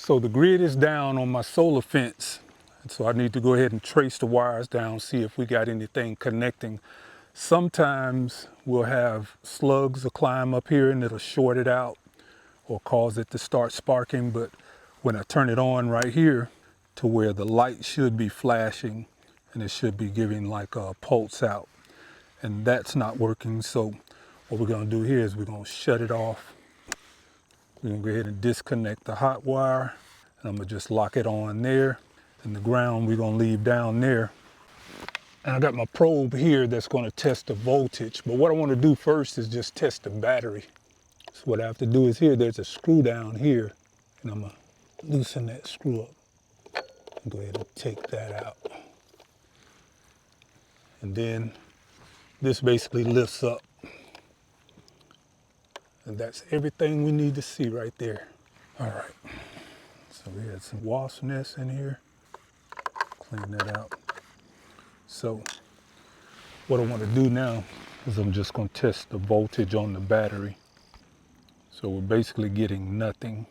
So the grid is down on my solar fence. And so I need to go ahead and trace the wires down, see if we got anything connecting. Sometimes we'll have slugs will climb up here and it'll short it out or cause it to start sparking. But when I turn it on right here to where the light should be flashing and it should be giving like a pulse out, and that's not working. So what we're gonna do here is we're gonna shut it off. We're gonna go ahead and disconnect the hot wire, and I'm gonna just lock it on there. And the ground we're gonna leave down there. And I got my probe here that's gonna test the voltage. But what I wanna do first is just test the battery. So what I have to do is here, there's a screw down here, and I'm gonna loosen that screw up. And go ahead and take that out. And then this basically lifts up. And that's everything we need to see right there. All right, so we had some wasp nests in here. Clean that out. So what I want to do now is I'm just going to test the voltage on the battery. So we're basically getting nothing.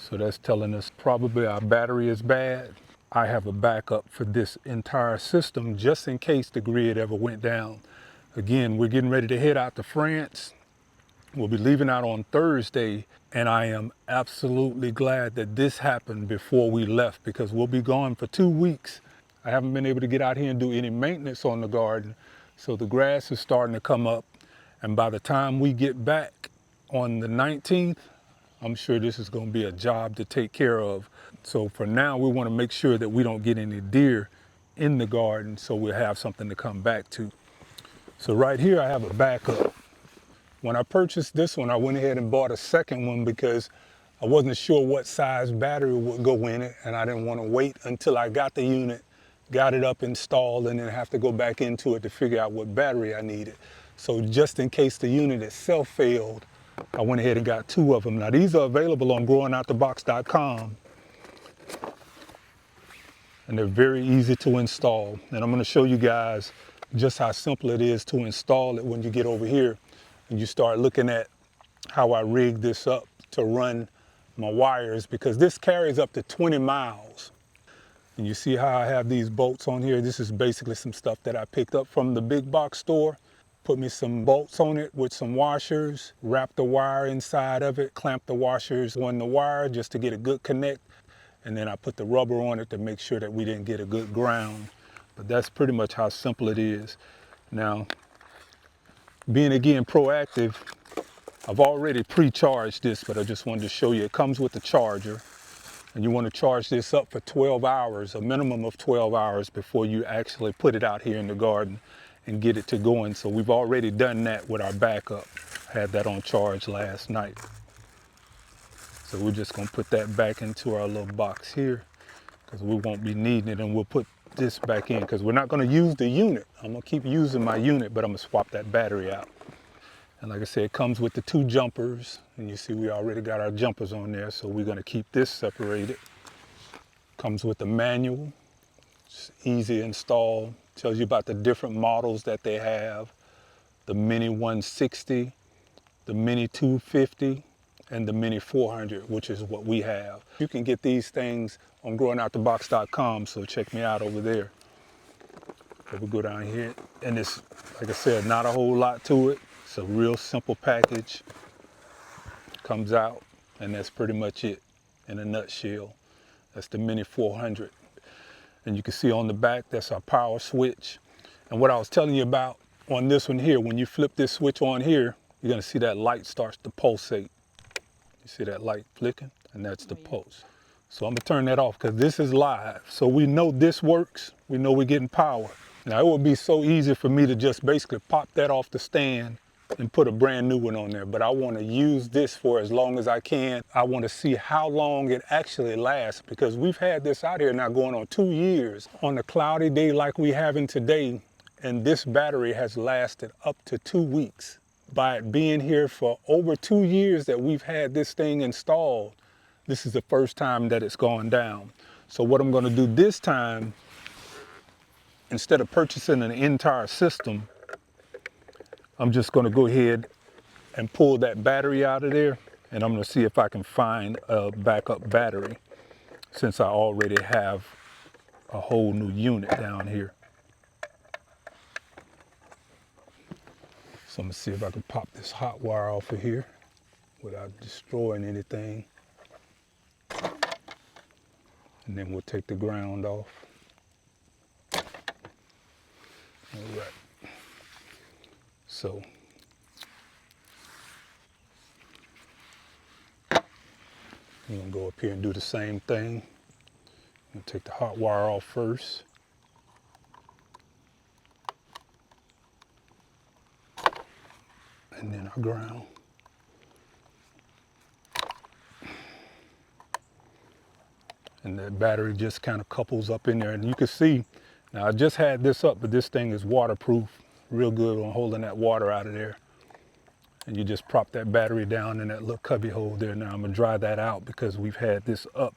So that's telling us probably our battery is bad. I have a backup for this entire system just in case the grid ever went down. Again, we're getting ready to head out to France. We'll be leaving out on Thursday, and I am absolutely glad that this happened before we left because we'll be gone for 2 weeks. I haven't been able to get out here and do any maintenance on the garden, so the grass is starting to come up, and by the time we get back on the 19th, I'm sure this is going to be a job to take care of. So for now, we want to make sure that we don't get any deer in the garden so we'll have something to come back to. So right here, I have a backup. When I purchased this one, I went ahead and bought a second one because I wasn't sure what size battery would go in it, and I didn't want to wait until I got the unit, got it up installed, and then have to go back into it to figure out what battery I needed. So just in case the unit itself failed, I went ahead and got 2 of them. Now these are available on growingoutthebox.com, and they're very easy to install. And I'm going to show you guys just how simple it is to install it when you get over here and you start looking at how I rigged this up to run my wires, because this carries up to 20 miles. And you see how I have these bolts on here? This is basically some stuff that I picked up from the big box store. Put me some bolts on it with some washers, wrap the wire inside of it, clamp the washers on the wire just to get a good connect. And then I put the rubber on it to make sure that we didn't get a good ground. But that's pretty much how simple it is. Now, being again proactive, I've already pre-charged this, but I just wanted to show you it comes with a charger, and you want to charge this up for 12 hours, a minimum of 12 hours before you actually put it out here in the garden and get it to going. So we've already done that with our backup. Had that on charge last night. So we're just gonna put that back into our little box here because we won't be needing it, and we'll put this back in because we're not gonna use the unit. I'm gonna keep using my unit, but I'm gonna swap that battery out. And like I said, it comes with the 2 jumpers, and you see we already got our jumpers on there, so we're gonna keep this separated. Comes with the manual, it's easy to install, tells you about the different models that they have, the Mini 160, the Mini 250, and the Mini 400, which is what we have. You can get these things on growingoutthebox.com, so check me out over there. But we go down here, and it's, like I said, not a whole lot to it. It's a real simple package. Comes out, and that's pretty much it in a nutshell. That's the Mini 400. And you can see on the back, that's our power switch. And what I was telling you about on this one here, when you flip this switch on here, you're gonna see that light starts to pulsate. You see that light flicking? And that's the pulse. So I'm gonna turn that off because this is live. So we know this works. We know we're getting power. Now it would be so easy for me to just basically pop that off the stand and put a brand new one on there, but I want to use this for as long as I can. I want to see how long it actually lasts, because we've had this out here now going on 2 years on a cloudy day like we having today, and this battery has lasted up to 2 weeks. By it being here for over 2 years that we've had this thing installed, this is the first time that it's gone down. So what I'm going to do this time, instead of purchasing an entire system, I'm just going to go ahead and pull that battery out of there And I'm gonna see if I can find a backup battery since I already have a whole new unit down here. So I'm gonna see if I can pop this hot wire off of here without destroying anything. And then we'll take the ground off. All right. So I'm gonna go up here and do the same thing. I'm gonna take the hot wire off first. And then our ground. And that battery just kind of couples up in there. And you can see, now I just had this up, but this thing is waterproof, real good on holding that water out of there. And you just prop that battery down in that little cubby hole there. Now I'm gonna dry that out because we've had this up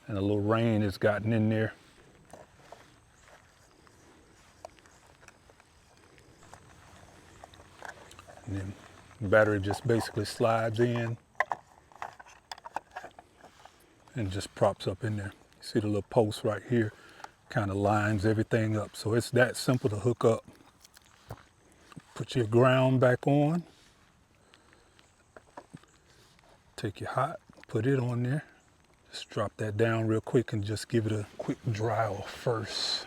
and a little rain has gotten in there. And then the battery just basically slides in and just props up in there. You see the little post right here, kind of lines everything up. So it's that simple to hook up. Put your ground back on. Take your hot, put it on there. Just drop that down real quick and just give it a quick dry off first.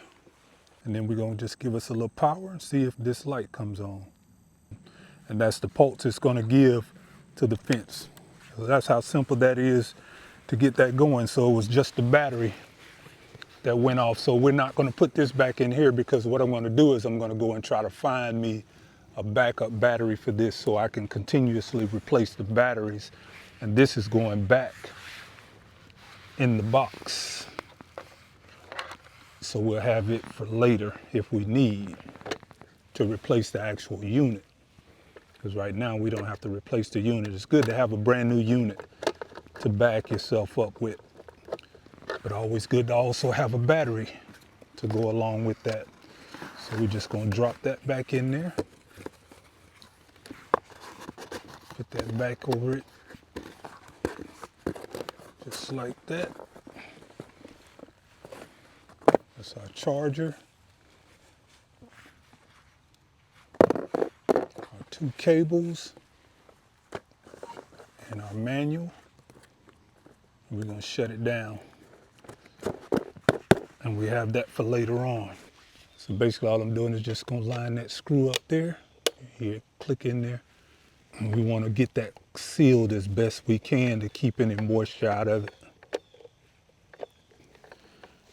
And then we're gonna just give us a little power and see if this light comes on. And that's the pulse it's gonna give to the fence. So that's how simple that is to get that going. So it was just the battery that went off. So we're not gonna put this back in here because what I'm gonna do is I'm gonna go and try to find me a backup battery for this so I can continuously replace the batteries. And this is going back in the box. So we'll have it for later if we need to replace the actual unit. Because right now we don't have to replace the unit. It's good to have a brand new unit to back yourself up with. But always good to also have a battery to go along with that. So we're just gonna drop that back in there. Put that back over it. Just like that. That's our charger. Our 2 cables. And our manual. And we're gonna shut it down. And we have that for later on. So basically all I'm doing is just gonna line that screw up there. Here, click in there. And we wanna get that sealed as best we can to keep any moisture out of it.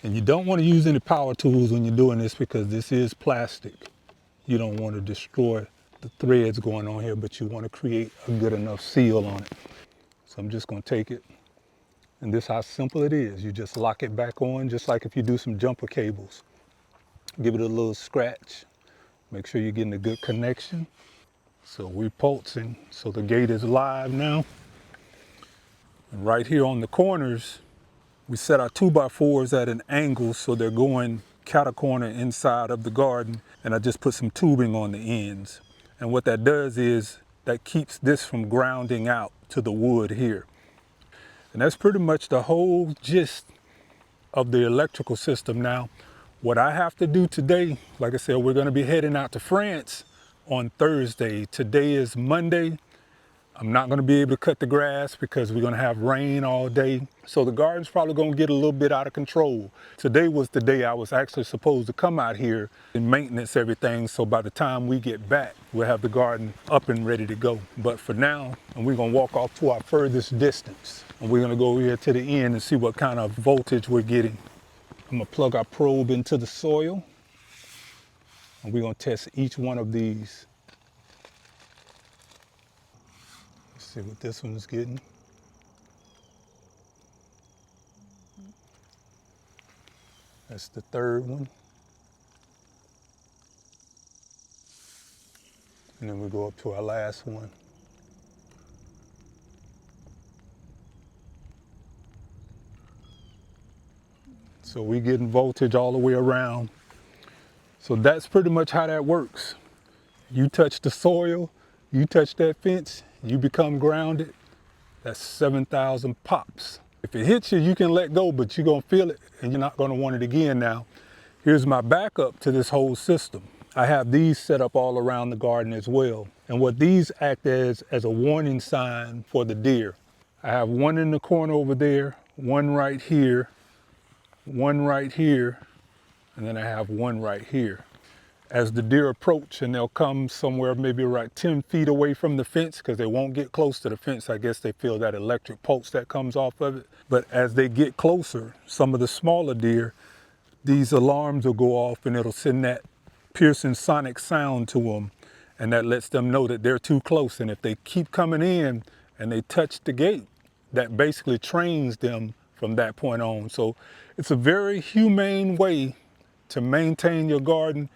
And you don't wanna use any power tools when you're doing this because this is plastic. You don't wanna destroy the threads going on here, but you wanna create a good enough seal on it. So I'm just gonna take it. And this is how simple it is. You just lock it back on, just like if you do some jumper cables. Give it a little scratch. Make sure you're getting a good connection. So we're pulsing, so the gate is live now. And right here on the corners, we set our 2x4s at an angle so they're going catacorner inside of the garden. And I just put some tubing on the ends. And what that does is that keeps this from grounding out to the wood here. And that's pretty much the whole gist of the electrical system. Now, what I have to do today, like I said, we're gonna be heading out to France on Thursday. Today is Monday. I'm not gonna be able to cut the grass because we're gonna have rain all day. So the garden's probably gonna get a little bit out of control. Today was the day I was actually supposed to come out here and maintenance everything. So by the time we get back, we'll have the garden up and ready to go. But for now, and we're gonna walk off to our furthest distance. And we're gonna go over here to the end and see what kind of voltage we're getting. I'm gonna plug our probe into the soil. And we're gonna test each one of these. Let's see what this one's getting. That's the third one. And then we go up to our last one. So we're getting voltage all the way around. So that's pretty much how that works. You touch the soil, you touch that fence, you become grounded. That's 7,000 pops. If it hits you, you can let go, but you're gonna feel it and you're not gonna want it again now. Here's my backup to this whole system. I have these set up all around the garden as well. And what these act as a warning sign for the deer. I have one in the corner over there, one right here, one right here, and then I have one right here. As the deer approach, and they'll come somewhere maybe right 10 feet away from the fence, because they won't get close to the fence. I guess they feel that electric pulse that comes off of it. But as they get closer, some of the smaller deer, these alarms will go off and it'll send that piercing sonic sound to them. And that lets them know that they're too close. And if they keep coming in and they touch the gate, that basically trains them from that point on. So it's a very humane way to maintain your garden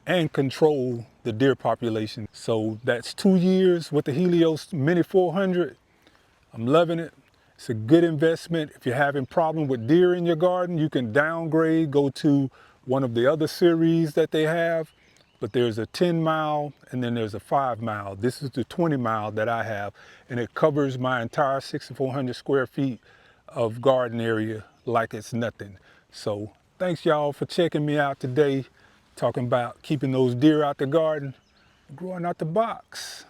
and control the deer population. So that's 2 years with the Helios Mini 400. I'm loving it. It's a good investment. If you're having problem with deer in your garden, you can downgrade, go to one of the other series that they have. But there's a 10 mile and then there's a 5 mile. This is the 20 mile that I have, and it covers my entire 6,400 square feet of garden area like it's nothing. So thanks y'all for checking me out today, talking about keeping those deer out the garden, growing out the box.